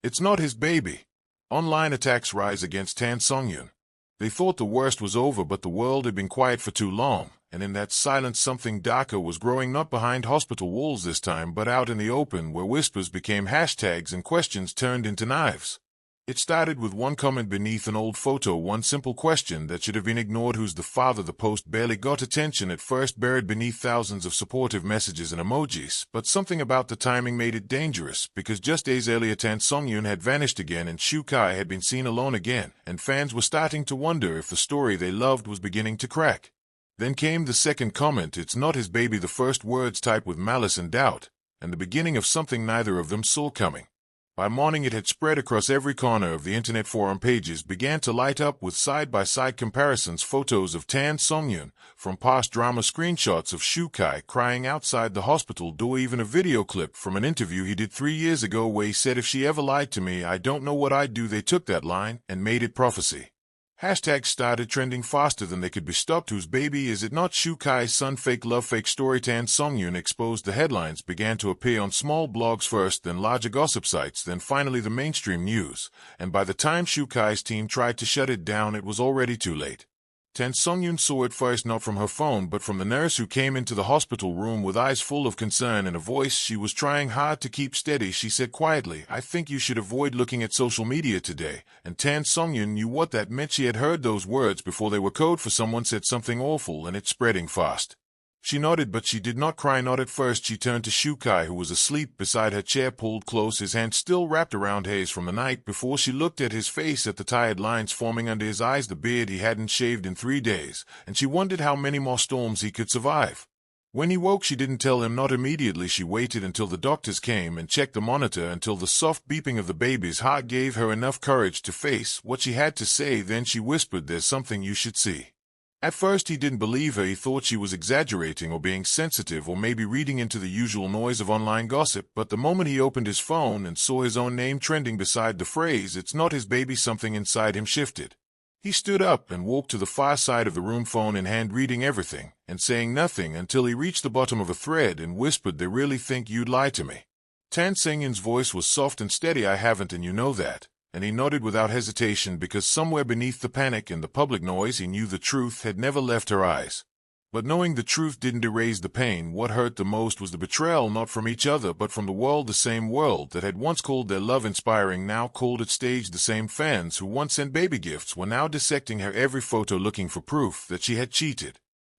It's not his baby. Online attacks rise against Tan Songyun. They thought the worst was over, but the world had been quiet for too long, and in that silence something darker was growing, not behind hospital walls this time, but out in the open, where whispers became hashtags and questions turned into knives. It started with one comment beneath an old photo, one simple question that should have been ignored: who's the father? The post barely got attention at first, buried beneath thousands of supportive messages and emojis, but something about the timing made it dangerous, because just days earlier Tan Songyun had vanished again and Shu Kai had been seen alone again, and fans were starting to wonder if the story they loved was beginning to crack. Then came the second comment: it's not his baby, the first words typed with malice and doubt, and the beginning of something neither of them saw coming. By morning it had spread across every corner of the internet. Forum pages began to light up with side-by-side comparisons, photos of Tan Songyun from past drama, screenshots of Shu Kai crying outside the hospital door, even a video clip from an interview he did 3 years ago where he said, "If she ever lied to me, I don't know what I'd do." They took that line and made it prophecy. Hashtags started trending faster than they could be stopped. Whose baby is it? Not Shu Kai's son. Fake love, fake story. Tan Songyun exposed. The headlines began to appear on small blogs first, then larger gossip sites, then finally the mainstream news, and by the time Shu Kai's team tried to shut it down, it was already too late. Tan Songyun saw it first, not from her phone but from the nurse who came into the hospital room with eyes full of concern and a voice she was trying hard to keep steady. She said quietly, "I think you should avoid looking at social media today." And Tan Songyun knew what that meant. She had heard those words before. They were code for someone said something awful, and it's spreading fast. She nodded, but she did not cry, not at first. She turned to Shu Kai, who was asleep beside her chair, pulled close, his hand still wrapped around hers from the night before. She looked at his face, at the tired lines forming under his eyes, the beard he hadn't shaved in 3 days, and she wondered how many more storms he could survive. When he woke, she didn't tell him, not immediately. She waited until the doctors came and checked the monitor, until the soft beeping of the baby's heart gave her enough courage to face what she had to say. Then she whispered, "There's something you should see." At first he didn't believe her. He thought she was exaggerating or being sensitive or maybe reading into the usual noise of online gossip, but the moment he opened his phone and saw his own name trending beside the phrase, "It's not his baby," something inside him shifted. He stood up and walked to the far side of the room, phone in hand, reading everything and saying nothing until he reached the bottom of a thread and whispered, "They really think you'd lie to me." Tan Songyun's voice was soft and steady. "I haven't, and you know that." And he nodded without hesitation, because somewhere beneath the panic and the public noise he knew the truth had never left her eyes. But knowing the truth didn't erase the pain. What hurt the most was the betrayal, not from each other but from the world, the same world that had once called their love inspiring, now called it staged. The same fans who once sent baby gifts were now dissecting her every photo, looking for proof that she had cheated.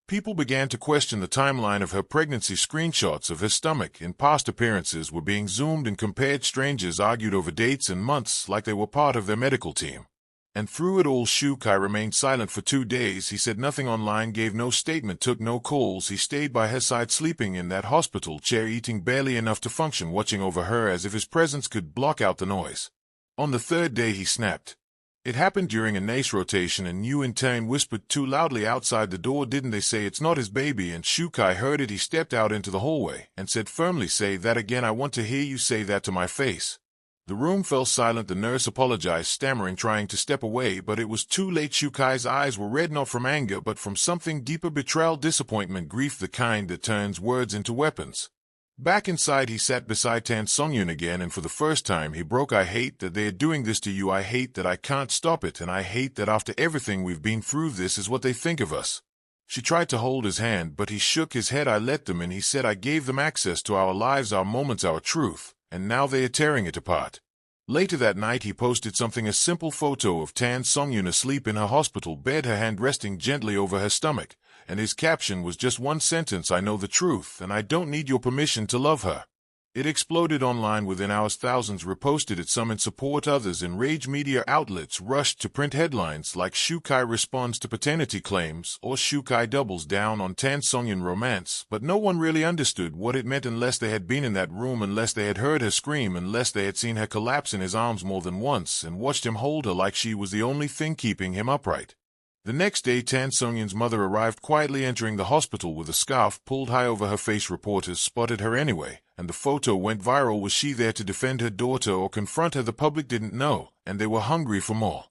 People began to question the timeline of her pregnancy. Screenshots of her stomach in past appearances were being zoomed and compared. Strangers argued over dates and months like they were part of their medical team. And through it all, Shu Kai remained silent for 2 days. He said nothing online, gave no statement, took no calls. He stayed by her side, sleeping in that hospital chair, eating barely enough to function, watching over her as if his presence could block out the noise. On the 3rd day he snapped. It happened during a nurse rotation, and Yu in turn whispered too loudly outside the door, "Didn't they say it's not his baby?" And Shu Kai heard it. He stepped out into the hallway and said firmly, "Say that again. I want to hear you say that to my face." The room fell silent. The nurse apologized, stammering, trying to step away, but it was too late. Shu Kai's eyes were red, not from anger but from something deeper: betrayal, disappointment, grief, the kind that turns words into weapons. Back inside, he sat beside Tan Songyun again, and for the first time he broke. "I hate that they are doing this to you. I hate that I can't stop it, and I hate that after everything we've been through, this is what they think of us." She tried to hold his hand, but he shook his head. "I let them in," he said. "I gave them access to our lives, our moments, our truth, and now they are tearing it apart." Later that night he posted something, a simple photo of Tan Songyun asleep in her hospital bed, her hand resting gently over her stomach, and his caption was just one sentence: "I know the truth, and I don't need your permission to love her." It exploded online within hours. Thousands reposted it, some in support, others in rage. Media outlets rushed to print headlines like "Shu Kai responds to paternity claims" or "Shu Kai doubles down on Tan Songyun romance," but no one really understood what it meant unless they had been in that room, unless they had heard her scream, unless they had seen her collapse in his arms more than once and watched him hold her like she was the only thing keeping him upright. The next day, Tan Songyun's mother arrived quietly, entering the hospital with a scarf pulled high over her face. Reporters spotted her anyway, and the photo went viral. Was she there to defend her daughter or confront her? The public didn't know, and they were hungry for more.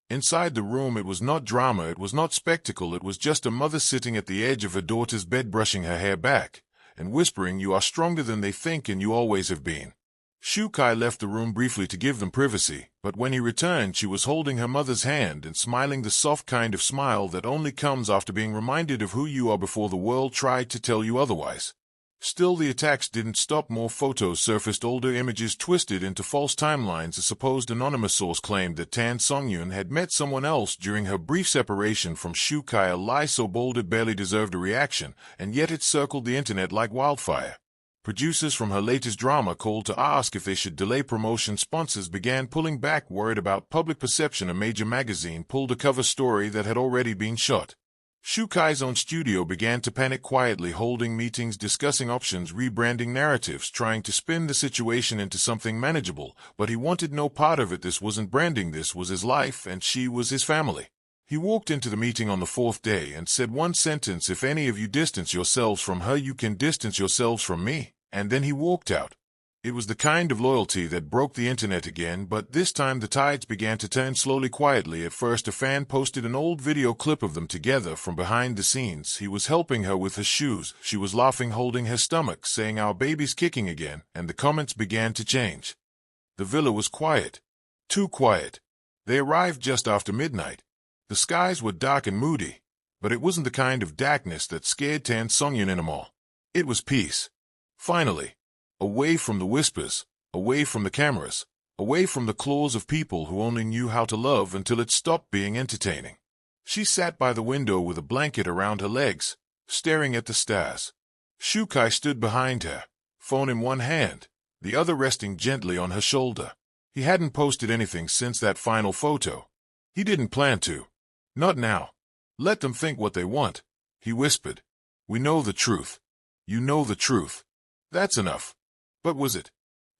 Inside the room, it was not drama, it was not spectacle, it was just a mother sitting at the edge of her daughter's bed, brushing her hair back and whispering, "You are stronger than they think, and you always have been." Shukai left the room briefly to give them privacy, but when he returned she was holding her mother's hand and smiling the soft kind of smile that only comes after being reminded of who you are before the world tried to tell you otherwise. Still, the attacks didn't stop. More photos surfaced, older images twisted into false timelines. A supposed anonymous source claimed that Tan Songyun had met someone else during her brief separation from Shukai, a lie so bold it barely deserved a reaction, and yet it circled the internet like wildfire. Producers from her latest drama called to ask if they should delay promotion. Sponsors began pulling back, worried about public perception. A major magazine pulled a cover story that had already been shot. Shukai's own studio began to panic, quietly holding meetings, discussing options, rebranding narratives, trying to spin the situation into something manageable, but he wanted no part of it. This wasn't branding, this was his life, and she was his family. He walked into the meeting on the fourth day and said one sentence: "If any of you distance yourselves from her, you can distance yourselves from me." And then he walked out. It was the kind of loyalty that broke the internet again, but this time the tides began to turn slowly, quietly. At first, a fan posted an old video clip of them together from behind the scenes. He was helping her with her shoes. She was laughing, holding her stomach, saying, "Our baby's kicking again," and the comments began to change. The villa was quiet. Too quiet. They arrived just after midnight. The skies were dark and moody, but it wasn't the kind of darkness that scared Tan Songyun anymore. It was peace. Finally. Away from the whispers, away from the cameras, away from the claws of people who only knew how to love until it stopped being entertaining. She sat by the window with a blanket around her legs, staring at the stars. Shukai stood behind her, phone in one hand, the other resting gently on her shoulder. He hadn't posted anything since that final photo. He didn't plan to. Not now. Let them think what they want, he whispered. We know the truth. You know the truth. That's enough. But was it?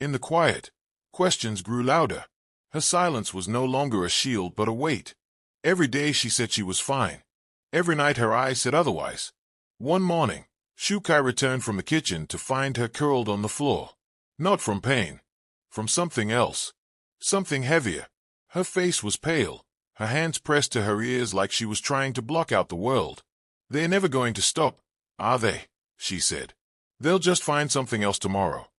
In the quiet, questions grew louder. Her silence was no longer a shield but a weight. Every day she said she was fine. Every night her eyes said otherwise. One morning, Shukai returned from the kitchen to find her curled on the floor. Not from pain. From something else. Something heavier. Her face was pale, her hands pressed to her ears like she was trying to block out the world. "They're never going to stop, are they?" she said. "They'll just find something else tomorrow.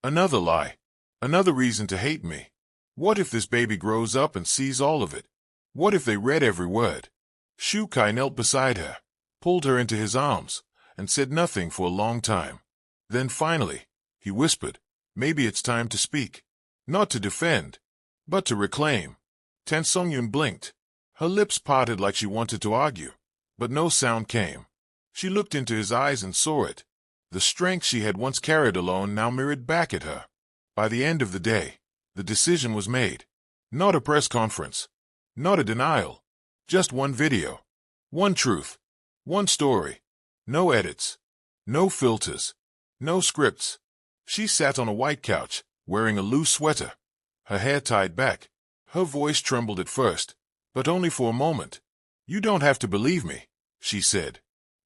Another lie. Another reason to hate me. What if this baby grows up and sees all of it? What if they read every word?" Shukai knelt beside her, pulled her into his arms, and said nothing for a long time. Then finally, he whispered, "Maybe it's time to speak. Not to defend, but to reclaim." Tan Songyun blinked. Her lips parted like she wanted to argue, but no sound came. She looked into his eyes and saw it. The strength she had once carried alone now mirrored back at her. By the end of the day, the decision was made. Not a press conference. Not a denial. Just one video. One truth. One story. No edits. No filters. No scripts. She sat on a white couch, wearing a loose sweater, her hair tied back. Her voice trembled at first, but only for a moment. "You don't have to believe me," she said.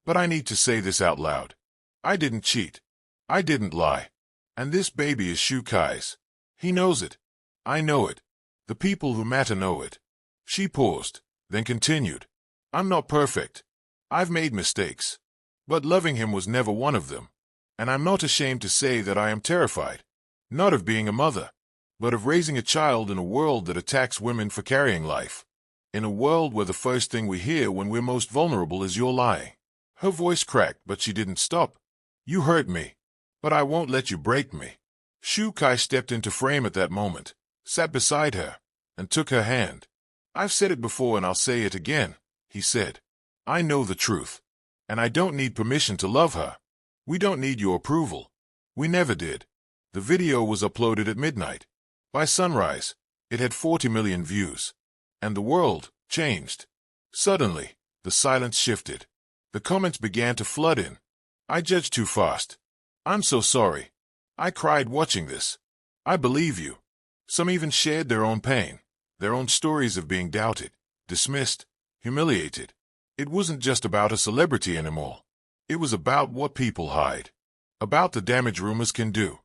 "But I need to say this out loud. I didn't cheat. I didn't lie. And this baby is Shukai's. He knows it. I know it. The people who matter know it." She paused, then continued. "I'm not perfect. I've made mistakes. But loving him was never one of them. And I'm not ashamed to say that I am terrified. Not of being a mother, but of raising a child in a world that attacks women for carrying life. In a world where the first thing we hear when we're most vulnerable is you're lying." Her voice cracked, but she didn't stop. "You hurt me, but I won't let you break me." Shukai stepped into frame at that moment, sat beside her, and took her hand. "I've said it before and I'll say it again," he said. "I know the truth. And I don't need permission to love her. We don't need your approval. We never did." The video was uploaded at midnight. By sunrise, it had 40 million views. And the world changed. Suddenly, the silence shifted. The comments began to flood in. "I judged too fast. I'm so sorry. I cried watching this. I believe you." Some even shared their own pain, their own stories of being doubted, dismissed, humiliated. It wasn't just about a celebrity anymore. It was about what people hide. About the damage rumors can do.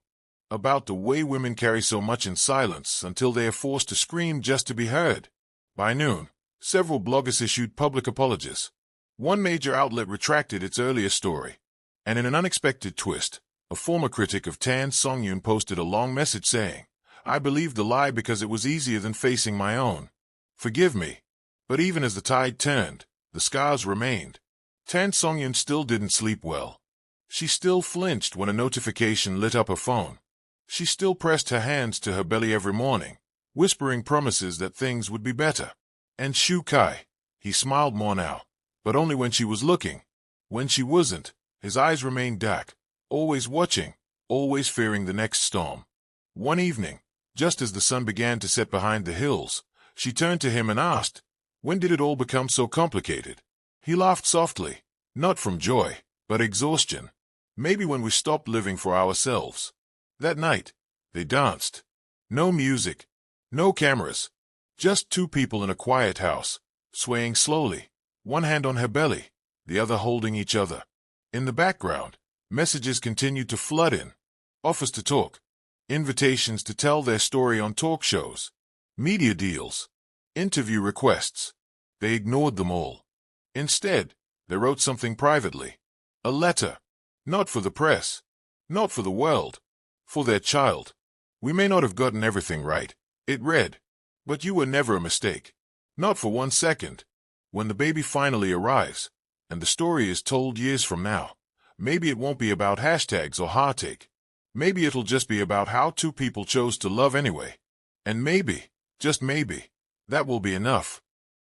About the way women carry so much in silence until they are forced to scream just to be heard. By noon, several bloggers issued public apologies. One major outlet retracted its earlier story. And in an unexpected twist, A former critic of Tan Songyun posted a long message saying, "I believed the lie because it was easier than facing my own. Forgive me." But even as the tide turned, the scars remained. Tan Songyun still didn't sleep well. She still flinched when a notification lit up her phone. She still pressed her hands to her belly every morning, whispering promises that things would be better. And Shu Kai, he smiled more now, but only when she was looking. When she wasn't, his eyes remained dark, always watching, always fearing the next storm. One evening, just as the sun began to set behind the hills, she turned to him and asked, "When did it all become so complicated?" He laughed softly, not from joy, but exhaustion. "Maybe when we stopped living for ourselves." That night, they danced. No music, no cameras, just two people in a quiet house, swaying slowly, one hand on her belly, the other holding each other. In the background, messages continued to flood in. Offers to talk, invitations to tell their story on talk shows, media deals, interview requests. They ignored them all. Instead, they wrote something privately. A letter. Not for the press. Not for the world. For their child. "We may not have gotten everything right," it read. "But you were never a mistake. Not for 1 second. When the baby finally arrives, and the story is told years from now, maybe it won't be about hashtags or heartache. Maybe it'll just be about how two people chose to love anyway. And maybe, just maybe, that will be enough."